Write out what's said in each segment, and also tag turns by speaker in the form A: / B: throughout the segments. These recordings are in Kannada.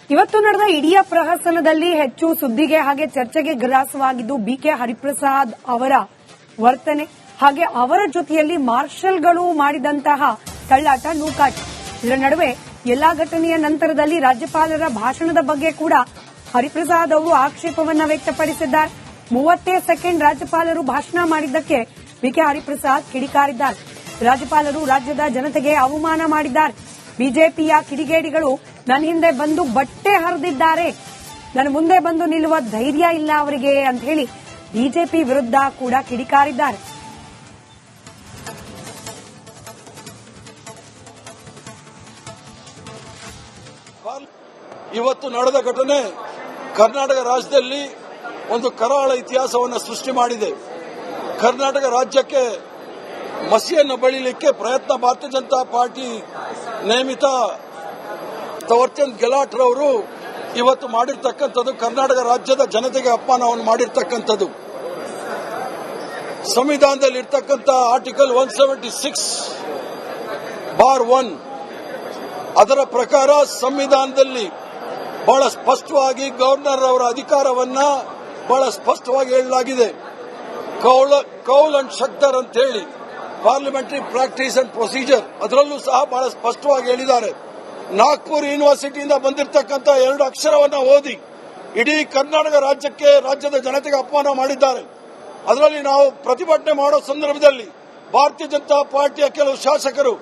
A: ಇವತ್ತು ನಡೆದ ಇಡೀ ಪ್ರಹಸನದಲ್ಲಿ ಹೆಚ್ಚು ಸುದ್ದಿಗೆ ಹಾಗೆ ಚರ್ಚೆಗೆ ಗ್ರಾಸವಾಗಿದ್ದು ಬಿಕೆ ಹರಿಪ್ರಸಾದ್ ಅವರ ವರ್ತನೆ ಹಾಗೆ ಅವರ ಜೊತೆಯಲ್ಲಿ ಮಾರ್ಷಲ್ಗಳು ಮಾಡಿದಂತಹ ತಳ್ಳಾಟ ನೂಕಾಟ. ಇದರ ನಡುವೆ ಎಲ್ಲಾ ಘಟನೆಯ ನಂತರದಲ್ಲಿ ರಾಜ್ಯಪಾಲರ ಭಾಷಣದ ಬಗ್ಗೆ ಕೂಡ ಹರಿಪ್ರಸಾದ್ ಅವರು ಆಕ್ಷೇಪವನ್ನ ವ್ಯಕ್ತಪಡಿಸಿದ್ದಾರೆ. 30 ಸೆಕೆಂಡ್ ರಾಜ್ಯಪಾಲರು ಭಾಷಣ ಮಾಡಿದ್ದಕ್ಕೆ ಬಿಕೆ ಹರಿಪ್ರಸಾದ್ ಕಿಡಿಕಾರಿದ್ದಾರೆ. ರಾಜ್ಯಪಾಲರು ರಾಜ್ಯದ ಜನತೆಗೆ ಅವಮಾನ ಮಾಡಿದ್ದಾರೆ. ಬಿಜೆಪಿಯ ಕಿಡಿಗೇಡಿಗಳು ನನ್ನ ಹಿಂದೆ ಬಂದು ಬಟ್ಟೆ ಹರಿದಿದ್ದಾರೆ, ನನ್ನ ಮುಂದೆ ಬಂದು ನಿಲ್ಲುವ ಧೈರ್ಯ ಇಲ್ಲ ಅವರಿಗೆ ಅಂತ ಹೇಳಿ ಬಿಜೆಪಿ ವಿರುದ್ಧ ಕೂಡ ಕಿಡಿಕಾರಿದ್ದಾರೆ.
B: ಇವತ್ತು ನಡೆದ ಘಟನೆ ಕರ್ನಾಟಕ ರಾಜ್ಯದಲ್ಲಿ ಒಂದು ಕರಾಳ ಇತಿಹಾಸವನ್ನು ಸೃಷ್ಟಿ ಮಾಡಿದೆ. ಕರ್ನಾಟಕ ರಾಜ್ಯಕ್ಕೆ ಮಸಿಯನ್ನು ಬಳಿಯಲಿಕ್ಕೆ ಪ್ರಯತ್ನ ಭಾರತೀಯ ಜನತಾ ಪಾರ್ಟಿ ನೇಮಿತ ತವರ್ಚಂದ್ ಗೆಲಾಟ್ ರವರು ಇವತ್ತು ಮಾಡಿರ್ತಕ್ಕಂಥದ್ದು ಕರ್ನಾಟಕ ರಾಜ್ಯದ ಜನತೆಗೆ ಅಪಮಾನವನ್ನು ಮಾಡಿರ್ತಕ್ಕಂಥದ್ದು. ಸಂವಿಧಾನದಲ್ಲಿ ಇರ್ತಕ್ಕಂಥ ಆರ್ಟಿಕಲ್ 176(1) ಅದರ ಪ್ರಕಾರ ಸಂವಿಧಾನದಲ್ಲಿ ಬಹಳ ಸ್ಪಷ್ಟವಾಗಿ ಗವರ್ನರ್ ಅವರ ಅಧಿಕಾರವನ್ನ ಬಹಳ ಸ್ಪಷ್ಟವಾಗಿ ಹೇಳಲಾಗಿದೆ. ಕೌಲ್ ಅಂಡ್ ಶಕ್ದರ್ ಅಂತ ಹೇಳಿ ಪಾರ್ಲಿಮೆಂಟರಿ ಪ್ರಾಕ್ಟೀಸ್ ಅಂಡ್ ಪ್ರೊಸೀಜರ್ ಅದರಲ್ಲೂ ಸಹ ಬಹಳ ಸ್ಪಷ್ಟವಾಗಿ ಹೇಳಿದ್ದಾರೆ. ನಾಗ್ಪುರ್ ಯೂನಿವರ್ಸಿಟಿಯಿಂದ ಬಂದಿರತಕ್ಕಂಥ 2 ಅಕ್ಷರವನ್ನ ಓದಿ ಇಡೀ ಕರ್ನಾಟಕ ರಾಜ್ಯಕ್ಕೆ ರಾಜ್ಯದ ಜನತೆಗೆ ಅಪಮಾನ ಮಾಡಿದ್ದಾರೆ. ಅದರಲ್ಲಿ ನಾವು ಪ್ರತಿಭಟನೆ ಮಾಡೋ ಸಂದರ್ಭದಲ್ಲಿ ಭಾರತೀಯ ಜನತಾ ಪಾರ್ಟಿಯ ಕೆಲವು ಶಾಸಕರು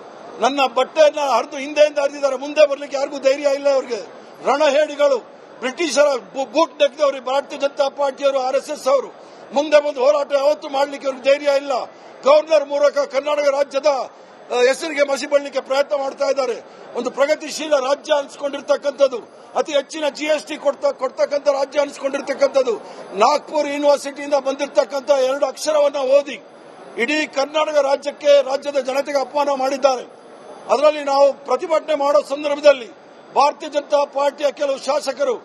B: ನನ್ನ ಬಟ್ಟೆಯನ್ನ ಹರಿದು ಹಿಂದೆಯಿಂದ ಹರಿದಿದ್ದಾರೆ. ಮುಂದೆ ಬರಲಿಕ್ಕೆ ಯಾರಿಗೂ ಧೈರ್ಯ ಇಲ್ಲ. ಅವರಿಗೆ ರಣಹೇಡಿಗಳು, ಬ್ರಿಟಿಷರ ಬೂಟ್ ನೆಕ್ದವರು ಭಾರತೀಯ ಜನತಾ ಪಾರ್ಟಿಯವರು, RSS ಅವರು ಮುಂದೆ ಬಂದು ಹೋರಾಟ ಯಾವತ್ತೂ ಮಾಡಲಿಕ್ಕೆ ಅವ್ರಿಗೆ ಧೈರ್ಯ ಇಲ್ಲ. ಗವರ್ನರ್ ಮೂಲಕ ಕರ್ನಾಟಕ ರಾಜ್ಯದ ಹೆಸರಿಗೆ ಮಸಿ ಬಳ್ಳಲಿಕ್ಕೆ ಪ್ರಯತ್ನ ಮಾಡ್ತಾ ಇದ್ದಾರೆ. ಒಂದು ಪ್ರಗತಿಶೀಲ ರಾಜ್ಯ ಅನಿಸ್ಕೊಂಡಿರ್ತಕ್ಕಂಥದ್ದು, ಅತಿ ಹೆಚ್ಚಿನ GST ಕೊಡ್ತಕ್ಕಂಥ ರಾಜ್ಯ ಅನಿಸ್ಕೊಂಡಿರ್ತಕ್ಕಂಥದ್ದು. ನಾಗ್ಪುರ್ ಯೂನಿವರ್ಸಿಟಿಯಿಂದ ಬಂದಿರತಕ್ಕಂಥ 2 ಅಕ್ಷರವನ್ನ ಓದಿ ಇಡೀ ಕರ್ನಾಟಕ ರಾಜ್ಯಕ್ಕೆ ರಾಜ್ಯದ ಜನತೆಗೆ ಅಪಮಾನ ಮಾಡಿದ್ದಾರೆ. ಅದರಲ್ಲಿ ನಾವು ಪ್ರತಿಭಟನೆ ಮಾಡೋ ಸಂದರ್ಭದಲ್ಲಿ ಭಾರತೀಯ ಜನತಾ ಪಾರ್ಟಿಯ ಕೆಲವು ಶಾಸಕರು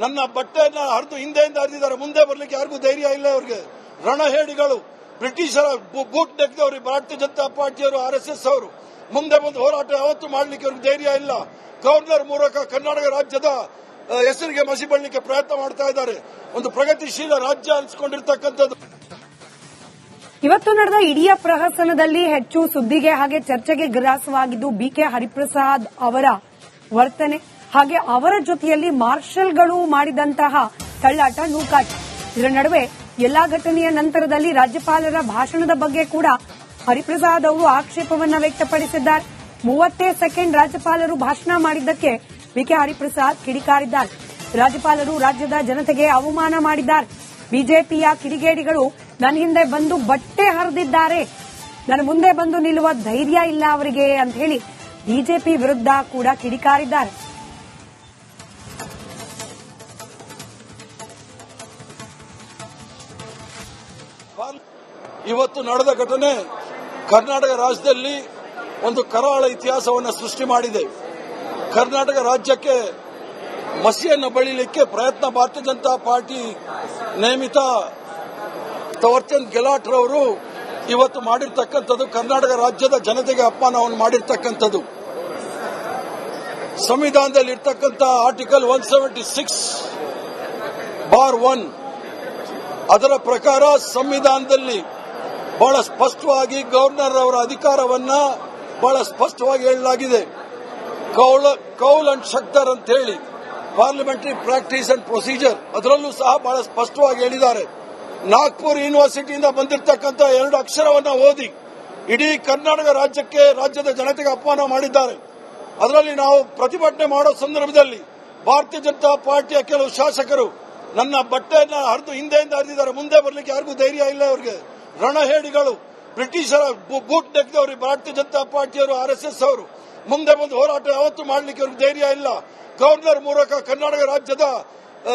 B: ನನ್ನ ಬಟ್ಟೆಯನ್ನ ಹರಿದು ಹಿಂದೆಯಿಂದ ಹರಿದಿದ್ದಾರೆ. ಮುಂದೆ ಬರಲಿಕ್ಕೆ ಯಾರಿಗೂ ಧೈರ್ಯ ಇಲ್ಲ. ಅವರಿಗೆ ರಣಹೇಡಿಗಳು, ಬ್ರಿಟಿಷರ ಬೂಟ್ ನೆಕ್ದವರು ಭಾರತೀಯ ಜನತಾ ಪಾರ್ಟಿಯವರು, RSS ಅವರು ಮುಂದೆ ಬಂದು ಹೋರಾಟ ಯಾವತ್ತೂ ಮಾಡಲಿಕ್ಕೆ ಅವ್ರಿಗೆ ಧೈರ್ಯ ಇಲ್ಲ. ಗವರ್ನರ್ ಮೂಲಕ ಕರ್ನಾಟಕ ರಾಜ್ಯದ ಹೆಸರಿಗೆ ಮಸಿ ಬಳ್ಳಲಿಕ್ಕೆ ಪ್ರಯತ್ನ ಮಾಡ್ತಾ ಇದ್ದಾರೆ. ಒಂದು ಪ್ರಗತಿಶೀಲ ರಾಜ್ಯ ಅನಿಸ್ಕೊಂಡಿರ್ತಕ್ಕಂಥದ್ದು.
A: ಇವತ್ತು ನಡೆದ ಇಡೀ ಪ್ರಹಸನದಲ್ಲಿ ಹೆಚ್ಚು ಸುದ್ದಿಗೆ ಹಾಗೆ ಚರ್ಚೆಗೆ ಗ್ರಾಸವಾಗಿದ್ದು ಬಿಕೆ ಹರಿಪ್ರಸಾದ್ ಅವರ ವರ್ತನೆ ಹಾಗೆ ಅವರ ಜೊತೆಯಲ್ಲಿ ಮಾರ್ಷಲ್ಗಳು ಮಾಡಿದಂತಹ ತಳ್ಳಾಟ ನೂಕಾಟ. ಇದರ ನಡುವೆ ಎಲ್ಲಾ ಘಟನೆಯ ನಂತರದಲ್ಲಿ ರಾಜ್ಯಪಾಲರ ಭಾಷಣದ ಬಗ್ಗೆ ಕೂಡ ಹರಿಪ್ರಸಾದ್ ಅವರು ಆಕ್ಷೇಪವನ್ನ ವ್ಯಕ್ತಪಡಿಸಿದ್ದಾರೆ. 30 ಸೆಕೆಂಡ್ ರಾಜ್ಯಪಾಲರು ಭಾಷಣ ಮಾಡಿದ್ದಕ್ಕೆ ಬಿಕೆ ಹರಿಪ್ರಸಾದ್ ಕಿಡಿಕಾರಿದ್ದಾರೆ. ರಾಜ್ಯಪಾಲರು ರಾಜ್ಯದ ಜನತೆಗೆ ಅವಮಾನ ಮಾಡಿದ್ದಾರೆ. ಬಿಜೆಪಿಯ ಕಿಡಿಗೇಡಿಗಳು ನನ್ನ ಹಿಂದೆ ಬಂದು ಬಟ್ಟೆ ಹರಿದಿದ್ದಾರೆ, ನನ್ನ ಮುಂದೆ ಬಂದು ನಿಲ್ಲುವ ಧೈರ್ಯ ಇಲ್ಲ ಅವರಿಗೆ ಅಂತ ಹೇಳಿ ಬಿಜೆಪಿ ವಿರುದ್ಧ ಕೂಡ ಕಿಡಿಕಾರಿದ್ದಾರೆ.
B: ಇವತ್ತು ನಡೆದ ಘಟನೆ ಕರ್ನಾಟಕ ರಾಜ್ಯದಲ್ಲಿ ಒಂದು ಕರಾಳ ಇತಿಹಾಸವನ್ನು ಸೃಷ್ಟಿ ಮಾಡಿದೆ. ಕರ್ನಾಟಕ ರಾಜ್ಯಕ್ಕೆ ಮಸಿಯನ್ನು ಬಳಿಯಲಿಕ್ಕೆ ಪ್ರಯತ್ನ ಭಾರತೀಯ ಜನತಾ ಪಾರ್ಟಿ ನೇಮಿತ ತವರ್ಚಂದ್ ಗೆಲಾಟ್ ರವರು ಇವತ್ತು ಮಾಡಿರ್ತಕ್ಕಂಥದ್ದು ಕರ್ನಾಟಕ ರಾಜ್ಯದ ಜನತೆಗೆ ಅಪಮಾನವನ್ನು ಮಾಡಿರ್ತಕ್ಕಂಥದ್ದು. ಸಂವಿಧಾನದಲ್ಲಿ ಇರ್ತಕ್ಕಂಥ ಆರ್ಟಿಕಲ್ 176(1) ಅದರ ಪ್ರಕಾರ ಸಂವಿಧಾನದಲ್ಲಿ ಬಹಳ ಸ್ಪಷ್ಟವಾಗಿ ಗವರ್ನರ್ ಅವರ ಅಧಿಕಾರವನ್ನ ಬಹಳ ಸ್ಪಷ್ಟವಾಗಿ ಹೇಳಲಾಗಿದೆ. ಕೌಲ್ ಅಂಡ್ ಶಕ್ದರ್ ಅಂತ ಹೇಳಿ ಪಾರ್ಲಿಮೆಂಟರಿ ಪ್ರಾಕ್ಟೀಸ್ ಅಂಡ್ ಪ್ರೊಸೀಜರ್ ಅದರಲ್ಲೂ ಸಹ ಬಹಳ ಸ್ಪಷ್ಟವಾಗಿ ಹೇಳಿದ್ದಾರೆ. ನಾಗ್ಪುರ್ ಯೂನಿವರ್ಸಿಟಿಯಿಂದ ಬಂದಿರತಕ್ಕಂಥ 2 ಅಕ್ಷರವನ್ನ ಓದಿ ಇಡೀ ಕರ್ನಾಟಕ ರಾಜ್ಯಕ್ಕೆ ರಾಜ್ಯದ ಜನತೆಗೆ ಅಪಮಾನ ಮಾಡಿದ್ದಾರೆ. ಅದರಲ್ಲಿ ನಾವು ಪ್ರತಿಭಟನೆ ಮಾಡೋ ಸಂದರ್ಭದಲ್ಲಿ ಭಾರತೀಯ ಜನತಾ ಪಾರ್ಟಿಯ ಕೆಲವು ಶಾಸಕರು ನನ್ನ ಬಟ್ಟೆಯನ್ನ ಹರಿದು ಹಿಂದೆಯಿಂದ ಹರಿದಿದ್ದಾರೆ. ಮುಂದೆ ಬರಲಿಕ್ಕೆ ಯಾರಿಗೂ ಧೈರ್ಯ ಇಲ್ಲ. ಅವರಿಗೆ ರಣಹೇಡಿಗಳು, ಬ್ರಿಟಿಷರ ಬೂಟ್ ನೆಕ್ದವರು ಭಾರತೀಯ ಜನತಾ ಪಾರ್ಟಿಯವರು, RSS ಅವರು ಮುಂದೆ ಬಂದು ಹೋರಾಟ ಯಾವತ್ತೂ ಮಾಡಲಿಕ್ಕೆ ಅವ್ರಿಗೆ ಧೈರ್ಯ ಇಲ್ಲ. ಗವರ್ನರ್ ಮೂಲಕ ಕರ್ನಾಟಕ ರಾಜ್ಯದ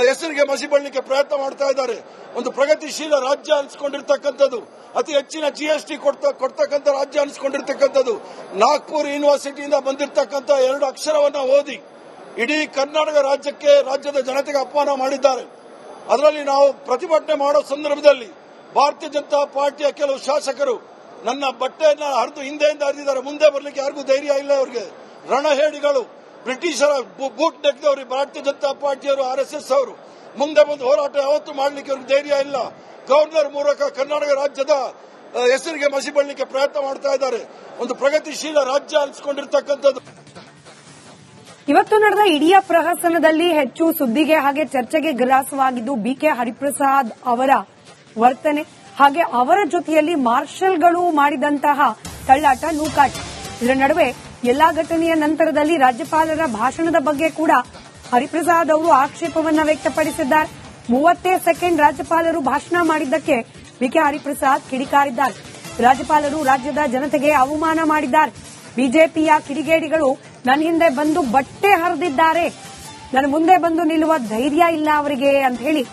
B: ಹೆಸರಿಗೆ ಮಸಿ ಬಳ್ಳಲಿಕ್ಕೆ ಪ್ರಯತ್ನ ಮಾಡ್ತಾ ಇದ್ದಾರೆ. ಒಂದು ಪ್ರಗತಿಶೀಲ ರಾಜ್ಯ ಅನಿಸ್ಕೊಂಡಿರ್ತಕ್ಕಂಥದ್ದು, ಅತಿ ಹೆಚ್ಚಿನ GST ಕೊಡ್ತಕ್ಕಂಥ ರಾಜ್ಯ ಅನಿಸ್ಕೊಂಡಿರ್ತಕ್ಕಂಥದ್ದು. ನಾಗ್ಪುರ್ ಯೂನಿವರ್ಸಿಟಿಯಿಂದ ಬಂದಿರತಕ್ಕಂಥ 2 ಅಕ್ಷರವನ್ನ ಓದಿ ಇಡೀ ಕರ್ನಾಟಕ ರಾಜ್ಯಕ್ಕೆ ರಾಜ್ಯದ ಜನತೆಗೆ ಅಪಮಾನ ಮಾಡಿದ್ದಾರೆ. ಅದರಲ್ಲಿ ನಾವು ಪ್ರತಿಭಟನೆ ಮಾಡೋ ಸಂದರ್ಭದಲ್ಲಿ ಭಾರತೀಯ ಜನತಾ ಪಾರ್ಟಿಯ ಕೆಲವು ಶಾಸಕರು ನನ್ನ ಬಟ್ಟೆಯನ್ನ ಹರಿದು ಹಿಂದೆಯಿಂದ ಹರಿದಿದ್ದಾರೆ. ಮುಂದೆ ಬರಲಿಕ್ಕೆ ಯಾರಿಗೂ ಧೈರ್ಯ ಇಲ್ಲ. ಅವರಿಗೆ ರಣಹೇಡಿಗಳು, ಬ್ರಿಟಿಷರ ಬೂಟ್ ನೆಕ್ದವರು ಭಾರತೀಯ ಜನತಾ ಪಾರ್ಟಿಯವರು, RSS ಅವರು ಮುಂದೆ ಬಂದು ಹೋರಾಟ ಯಾವತ್ತೂ ಮಾಡಲಿಕ್ಕೆ ಅವ್ರಿಗೆ ಧೈರ್ಯ ಇಲ್ಲ. ಗವರ್ನರ್ ಮೂಲಕ ಕರ್ನಾಟಕ ರಾಜ್ಯದ ಹೆಸರಿಗೆ ಮಸಿ ಬಳಿಲಿಕ್ಕೆ ಪ್ರಯತ್ನ ಮಾಡ್ತಾ ಇದ್ದಾರೆ. ಒಂದು ಪ್ರಗತಿಶೀಲ ರಾಜ್ಯ ಅನಿಸಿಕೊಂಡಿರ್ತಕ್ಕಂಥದ್ದು.
A: ಇವತ್ತು ನಡೆದ ಇಡೀ ಪ್ರಹಸನದಲ್ಲಿ ಹೆಚ್ಚು ಸುದ್ದಿಗೆ ಹಾಗೆ ಚರ್ಚೆಗೆ ಗ್ರಾಸವಾಗಿದ್ದು ಬಿಕೆ ಹರಿಪ್ರಸಾದ್ ಅವರ ವರ್ತನೆ ಹಾಗೆ ಅವರ ಜೊತೆಯಲ್ಲಿ ಮಾರ್ಷಲ್ಗಳು ಮಾಡಿದಂತಹ ತಳ್ಳಾಟ, ನೂಕಾಟ. ಇದರ ನಡುವೆ ಎಲ್ಲಾ ಘಟನೆಯ ನಂತರದಲ್ಲಿ ರಾಜ್ಯಪಾಲರ ಭಾಷಣದ ಬಗ್ಗೆ ಕೂಡ ಹರಿಪ್ರಸಾದ್ ಅವರು ಆಕ್ಷೇಪವನ್ನ ವ್ಯಕ್ತಪಡಿಸಿದ್ದಾರೆ. 30 ಸೆಕೆಂಡ್ ರಾಜ್ಯಪಾಲರು ಭಾಷಣ ಮಾಡಿದ್ದಕ್ಕೆ ಬಿಕೆ ಹರಿಪ್ರಸಾದ್ ಕಿಡಿಕಾರಿದ್ದಾರೆ. ರಾಜ್ಯಪಾಲರು ರಾಜ್ಯದ ಜನತೆಗೆ ಅವಮಾನ ಮಾಡಿದ್ದಾರೆ. ಬಿಜೆಪಿಯ ಕಿಡಿಗೇಡಿಗಳು ನನ್ನ ಹಿಂದೆ ಬಂದು ಬಟ್ಟೆ ಹರಿದಿದ್ದಾರೆ, ನನ್ನ ಮುಂದೆ ಬಂದು ನಿಲ್ಲುವ ಧೈರ್ಯ ಇಲ್ಲ ಅವರಿಗೆ ಅಂತ ಹೇಳಿ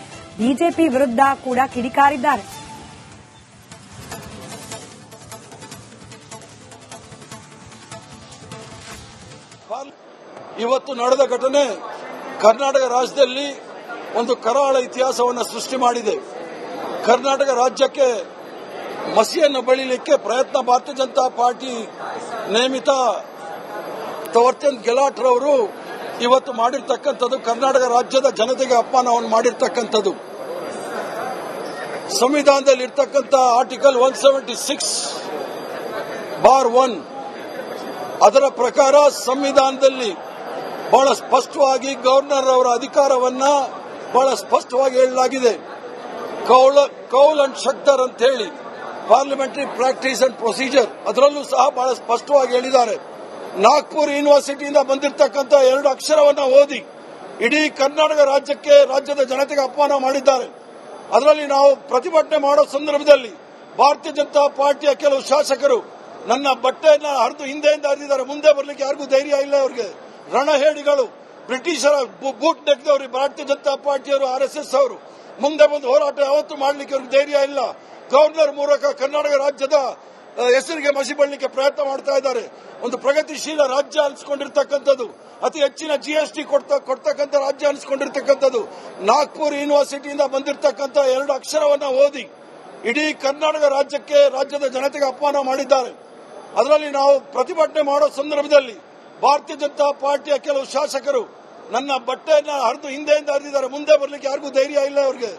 A: ಬಿಜೆಪಿ ವಿರುದ್ಧ ಕೂಡ ಕಿಡಿಕಾರಿದ್ದಾರೆ.
B: ಇವತ್ತು ನಡೆದ ಘಟನೆ ಕರ್ನಾಟಕ ರಾಜ್ಯದಲ್ಲಿ ಒಂದು ಕರಾಳ ಇತಿಹಾಸವನ್ನು ಸೃಷ್ಟಿ ಮಾಡಿದೆ. ಕರ್ನಾಟಕ ರಾಜ್ಯಕ್ಕೆ ಮಸಿಯನ್ನು ಬಳಿಲಿಕ್ಕೆ ಪ್ರಯತ್ನ ಭಾರತೀಯ ಜನತಾ ಪಾರ್ಟಿ ನೇಮಿತ ತವರ್ಚಂದ್ ಗೆಲಾಟ್ ರವರು ಇವತ್ತು ಮಾಡಿರ್ತಕ್ಕಂಥದ್ದು ಕರ್ನಾಟಕ ರಾಜ್ಯದ ಜನತೆಗೆ ಅಪಮಾನವನ್ನು ಮಾಡಿರ್ತಕ್ಕಂಥದ್ದು. ಸಂವಿಧಾನದಲ್ಲಿ ಇರ್ತಕ್ಕಂಥ ಆರ್ಟಿಕಲ್ 176(1) ಅದರ ಪ್ರಕಾರ ಸಂವಿಧಾನದಲ್ಲಿ ಬಹಳ ಸ್ಪಷ್ಟವಾಗಿ ಗವರ್ನರ್ ಅವರ ಅಧಿಕಾರವನ್ನ ಬಹಳ ಸ್ಪಷ್ಟವಾಗಿ ಹೇಳಲಾಗಿದೆ. ಕೌಲ್ ಅಂಡ್ ಶಕ್ತರ್ ಅಂತ ಹೇಳಿ ಪಾರ್ಲಿಮೆಂಟರಿ ಪ್ರಾಕ್ಟೀಸ್ ಅಂಡ್ ಪ್ರೊಸೀಜರ್ ಅದರಲ್ಲೂ ಸಹ ಬಹಳ ಸ್ಪಷ್ಟವಾಗಿ ಹೇಳಿದ್ದಾರೆ. ನಾಗ್ಪುರ್ ಯೂನಿವರ್ಸಿಟಿಯಿಂದ ಬಂದಿರತಕ್ಕಂಥ 2 ಅಕ್ಷರವನ್ನ ಓದಿ ಇಡೀ ಕರ್ನಾಟಕ ರಾಜ್ಯಕ್ಕೆ, ರಾಜ್ಯದ ಜನತೆಗೆ ಅಪಮಾನ ಮಾಡಿದ್ದಾರೆ. ಅದರಲ್ಲಿ ನಾವು ಪ್ರತಿಭಟನೆ ಮಾಡೋ ಸಂದರ್ಭದಲ್ಲಿ ಭಾರತೀಯ ಜನತಾ ಪಾರ್ಟಿಯ ಕೆಲವು ಶಾಸಕರು ನನ್ನ ಬಟ್ಟೆಯನ್ನ ಹರಿದು ಹಿಂದೆಯಿಂದ ಹರಿದಿದ್ದಾರೆ. ಮುಂದೆ ಬರಲಿಕ್ಕೆ ಯಾರಿಗೂ ಧೈರ್ಯ ಇಲ್ಲ. ಅವರಿಗೆ ರಣಹೇಡಿಗಳು, ಬ್ರಿಟಿಷರ ಬೂಟ್ ನೆಕ್ದವರು ಭಾರತೀಯ ಜನತಾ ಪಾರ್ಟಿಯವರು, RSS ಅವರು ಮುಂದೆ ಬಂದು ಹೋರಾಟ ಯಾವತ್ತೂ ಮಾಡಲಿಕ್ಕೆ ಅವ್ರಿಗೆ ಧೈರ್ಯ ಇಲ್ಲ. ಗವರ್ನರ್ ಮೂಲಕ ಕರ್ನಾಟಕ ರಾಜ್ಯದ ಹೆಸರಿಗೆ ಮಸಿ ಬಳಿಲಿಕ್ಕೆ ಪ್ರಯತ್ನ ಮಾಡ್ತಾ ಇದ್ದಾರೆ. ಒಂದು ಪ್ರಗತಿಶೀಲ ರಾಜ್ಯ ಅನಿಸಿಕೊಂಡಿರ್ತಕ್ಕಂಥದ್ದು, ಅತಿ ಹೆಚ್ಚಿನ GST ಕೊಡ್ತಕ್ಕಂಥ ರಾಜ್ಯ ಅನಿಸಿಕೊಂಡಿರ್ತಕ್ಕಂಥದ್ದು. ನಾಗ್ಪುರ್ ಯೂನಿವರ್ಸಿಟಿಯಿಂದ ಬಂದಿರತಕ್ಕಂಥ 2 ಅಕ್ಷರವನ್ನ ಓದಿ ಇಡೀ ಕರ್ನಾಟಕ ರಾಜ್ಯಕ್ಕೆ, ರಾಜ್ಯದ ಜನತೆಗೆ ಅಪಮಾನ ಮಾಡಿದ್ದಾರೆ. ಅದರಲ್ಲಿ ನಾವು ಪ್ರತಿಭಟನೆ ಮಾಡೋ ಸಂದರ್ಭದಲ್ಲಿ ಭಾರತೀಯ ಜನತಾ ಪಾರ್ಟಿಯ ಕೆಲವು ಶಾಸಕರು ನನ್ನ ಬಟ್ಟೆಯನ್ನ ಹರಿದು ಹಿಂದೆಯಿಂದ ಹರಿದಿದ್ದಾರೆ. ಮುಂದೆ ಬರಲಿಕ್ಕೆ ಯಾರಿಗೂ ಧೈರ್ಯ ಇಲ್ಲ. ಅವರಿಗೆ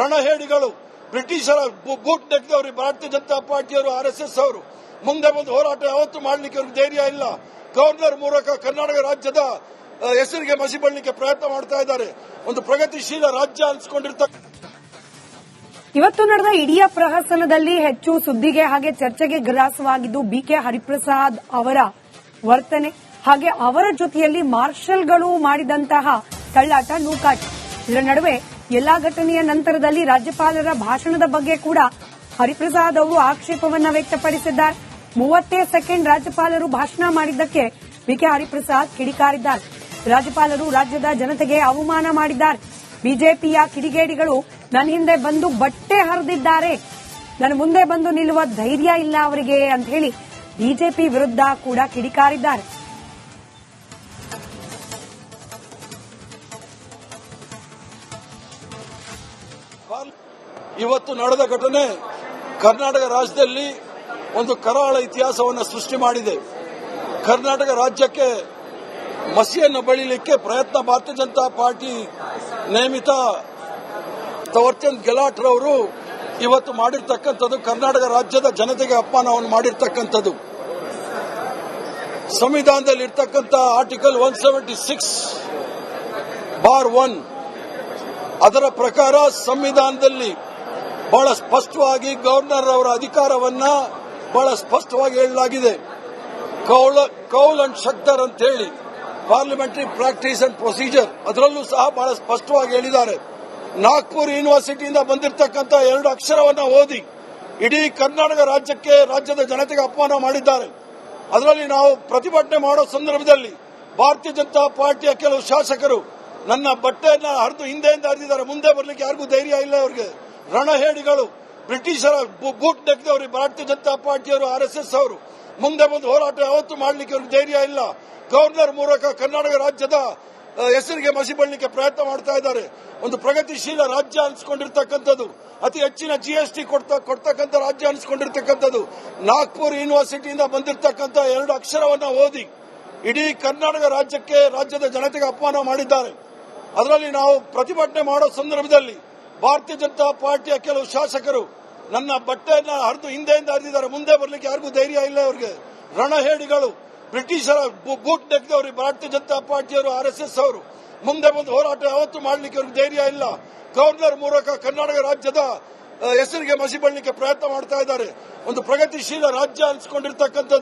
B: ರಣಹೇಡಿಗಳು, ಬ್ರಿಟಿಷರ ಬೂಟ್ ನೆಕ್ದವರು ಭಾರತೀಯ ಜನತಾ ಪಾರ್ಟಿಯವರು, RSS ಅವರು ಮುಂದೆ ಬಂದು ಹೋರಾಟ ಯಾವತ್ತೂ ಮಾಡಲಿಕ್ಕೆ ಅವ್ರಿಗೆ ಧೈರ್ಯ ಇಲ್ಲ. ಗವರ್ನರ್ ಮೂಲಕ ಕರ್ನಾಟಕ ರಾಜ್ಯದ ಹೆಸರಿಗೆ ಮಸಿ ಬಳಿಲಿಕ್ಕೆ ಪ್ರಯತ್ನ ಮಾಡ್ತಾ ಇದ್ದಾರೆ. ಒಂದು ಪ್ರಗತಿಶೀಲ ರಾಜ್ಯ ಅನಿಸಿಕೊಂಡಿರ್ತಕ್ಕ
A: ಇವತ್ತು ನಡೆದ ಇಡೀ ಪ್ರಹಸನದಲ್ಲಿ ಹೆಚ್ಚು ಸುದ್ದಿಗೆ ಹಾಗೆ ಚರ್ಚೆಗೆ ಗ್ರಾಸವಾಗಿದ್ದು ಬಿಕೆ ಹರಿಪ್ರಸಾದ್ ಅವರ ವರ್ತನೆ ಹಾಗೆ ಅವರ ಜೊತೆಯಲ್ಲಿ ಮಾರ್ಷಲ್ಗಳು ಮಾಡಿದಂತಹ ತಳ್ಳಾಟ, ನೂಕಾಟ. ಇದರ ನಡುವೆ ಎಲ್ಲಾ ಘಟನೆಯ ನಂತರದಲ್ಲಿ ರಾಜ್ಯಪಾಲರ ಭಾಷಣದ ಬಗ್ಗೆ ಕೂಡ ಹರಿಪ್ರಸಾದ್ ಅವರು ಆಕ್ಷೇಪವನ್ನ ವ್ಯಕ್ತಪಡಿಸಿದ್ದಾರೆ. 30 ಸೆಕೆಂಡ್ ರಾಜ್ಯಪಾಲರು ಭಾಷಣ ಮಾಡಿದ್ದಕ್ಕೆ ಬಿಕೆ ಹರಿಪ್ರಸಾದ್ ಕಿಡಿಕಾರಿದ್ದಾರೆ. ರಾಜ್ಯಪಾಲರು ರಾಜ್ಯದ ಜನತೆಗೆ ಅವಮಾನ ಮಾಡಿದ್ದಾರೆ. ಬಿಜೆಪಿಯ ಕಿಡಿಗೇಡಿಗಳು ನನ್ನ ಹಿಂದೆ ಬಂದು ಬಟ್ಟೆ ಹರಿದಿದ್ದಾರೆ, ನನ್ನ ಮುಂದೆ ಬಂದು ನಿಲ್ಲುವ ಧೈರ್ಯ ಇಲ್ಲ ಅವರಿಗೆ ಅಂತ ಹೇಳಿ ಬಿಜೆಪಿ ವಿರುದ್ಧ ಕೂಡ ಕಿಡಿಕಾರಿದ್ದಾರೆ.
B: ಇವತ್ತು ನಡೆದ ಘಟನೆ ಕರ್ನಾಟಕ ರಾಜ್ಯದಲ್ಲಿ ಒಂದು ಕರಾಳ ಇತಿಹಾಸವನ್ನು ಸೃಷ್ಟಿ ಮಾಡಿದೆ. ಕರ್ನಾಟಕ ರಾಜ್ಯಕ್ಕೆ ಮಸಿಯನ್ನು ಬಳಿಲಿಕ್ಕೆ ಪ್ರಯತ್ನ ಭಾರತೀಯ ಜನತಾ ಪಾರ್ಟಿ ನೇಮಿತ ತವರ್ಚಂದ್ ಗೆಲಾಟ್ ರವರು ಇವತ್ತು ಮಾಡಿರ್ತಕ್ಕಂಥದ್ದು ಕರ್ನಾಟಕ ರಾಜ್ಯದ ಜನತೆಗೆ ಅಪಮಾನವನ್ನು ಮಾಡಿರ್ತಕ್ಕಂಥದ್ದು. ಸಂವಿಧಾನದಲ್ಲಿ ಇರ್ತಕ್ಕಂಥ ಆರ್ಟಿಕಲ್ 176(1) ಅದರ ಪ್ರಕಾರ ಸಂವಿಧಾನದಲ್ಲಿ ಬಹಳ ಸ್ಪಷ್ಟವಾಗಿ ಗವರ್ನರ್ ಅವರ ಅಧಿಕಾರವನ್ನ ಬಹಳ ಸ್ಪಷ್ಟವಾಗಿ ಹೇಳಲಾಗಿದೆ. ಕೌಲ್ ಅಂಡ್ ಶಕ್ತರ್ ಅಂತ ಹೇಳಿ ಪಾರ್ಲಿಮೆಂಟರಿ ಪ್ರಾಕ್ಟೀಸ್ ಅಂಡ್ ಪ್ರೊಸೀಜರ್ ಅದರಲ್ಲೂ ಸಹ ಬಹಳ ಸ್ಪಷ್ಟವಾಗಿ ಹೇಳಿದ್ದಾರೆ. ನಾಗ್ಪುರ್ ಯೂನಿವರ್ಸಿಟಿಯಿಂದ ಬಂದಿರತಕ್ಕಂಥ 2 ಅಕ್ಷರವನ್ನ ಓದಿ ಇಡೀ ಕರ್ನಾಟಕ ರಾಜ್ಯಕ್ಕೆ, ರಾಜ್ಯದ ಜನತೆಗೆ ಅಪಮಾನ ಮಾಡಿದ್ದಾರೆ. ಅದರಲ್ಲಿ ನಾವು ಪ್ರತಿಭಟನೆ ಮಾಡೋ ಸಂದರ್ಭದಲ್ಲಿ ಭಾರತೀಯ ಜನತಾ ಪಾರ್ಟಿಯ ಕೆಲವು ಶಾಸಕರು ನನ್ನ ಬಟ್ಟೆಯನ್ನ ಹರಿದು ಹಿಂದೆಯಿಂದ ಹರಿದಿದ್ದಾರೆ. ಮುಂದೆ ಬರಲಿಕ್ಕೆ ಯಾರಿಗೂ ಧೈರ್ಯ ಇಲ್ಲ. ಅವರಿಗೆ ರಣಹೇಡಿಗಳು, ಬ್ರಿಟಿಷರ ಬೂಟ್ ನೆಕ್ದವರು ಭಾರತೀಯ ಜನತಾ ಪಾರ್ಟಿಯವರು, RSS ಅವರು ಮುಂದೆ ಬಂದು ಹೋರಾಟ ಯಾವತ್ತೂ ಮಾಡಲಿಕ್ಕೆ ಅವ್ರಿಗೆ ಧೈರ್ಯ ಇಲ್ಲ. ಗವರ್ನರ್ ಮೂಲಕ ಕರ್ನಾಟಕ ರಾಜ್ಯದ ಹೆಸರಿಗೆ ಮಸಿ ಬಳಿಲಿಕ್ಕೆ ಪ್ರಯತ್ನ ಮಾಡ್ತಾ ಇದ್ದಾರೆ. ಒಂದು ಪ್ರಗತಿಶೀಲ ರಾಜ್ಯ ಅನಿಸಿಕೊಂಡಿರ್ತಕ್ಕಂಥದ್ದು, ಅತಿ ಹೆಚ್ಚಿನ GST ಕೊಡ್ತಕ್ಕಂಥ ರಾಜ್ಯ ಅನಿಸಿಕೊಂಡಿರ್ತಕ್ಕಂಥದ್ದು. ನಾಗ್ಪುರ್ ಯೂನಿವರ್ಸಿಟಿಯಿಂದ ಬಂದಿರತಕ್ಕಂಥ 2 ಅಕ್ಷರವನ್ನ ಓದಿ ಇಡೀ ಕರ್ನಾಟಕ ರಾಜ್ಯದ ಜನತೆಗೆ ಅಪಮಾನ ಮಾಡಿದ್ದಾರೆ. ಅದರಲ್ಲಿ ನಾವು ಪ್ರತಿಭಟನೆ ಮಾಡೋ ಸಂದರ್ಭದಲ್ಲಿ ಭಾರತೀಯ ಜನತಾ ಪಾರ್ಟಿಯ ಕೆಲವು ಶಾಸಕರು ನನ್ನ ಬಟ್ಟೆಯನ್ನ ಹರಿದು ಹಿಂದೆಯಿಂದ ಹರಿದಿದ್ದಾರೆ. ಮುಂದೆ ಬರಲಿಕ್ಕೆ ಯಾರಿಗೂ ಧೈರ್ಯ ಇಲ್ಲ. ಅವರಿಗೆ ರಣಹೇಡಿಗಳು, ಬ್ರಿಟಿಷರ ಬೂಟ್ ನೆಕ್ದವರು ಭಾರತೀಯ ಜನತಾ ಪಾರ್ಟಿಯವರು, RSS ಅವರು ಮುಂದೆ ಬಂದು ಹೋರಾಟ ಯಾವತ್ತೂ ಮಾಡಲಿಕ್ಕೆ ಅವ್ರಿಗೆ ಧೈರ್ಯ ಇಲ್ಲ. ಗವರ್ನರ್ ಮೂಲಕ ಕರ್ನಾಟಕ ರಾಜ್ಯದ ಹೆಸರಿಗೆ ಮಸಿ ಬಳ್ಳಿಕ್ಕೆ ಪ್ರಯತ್ನ ಮಾಡ್ತಾ ಇದ್ದಾರೆ. ಒಂದು ಪ್ರಗತಿಶೀಲ ರಾಜ್ಯ ಅನಿಸ್ಕೊಂಡಿರ್ತಕ್ಕಂಥದ್ದು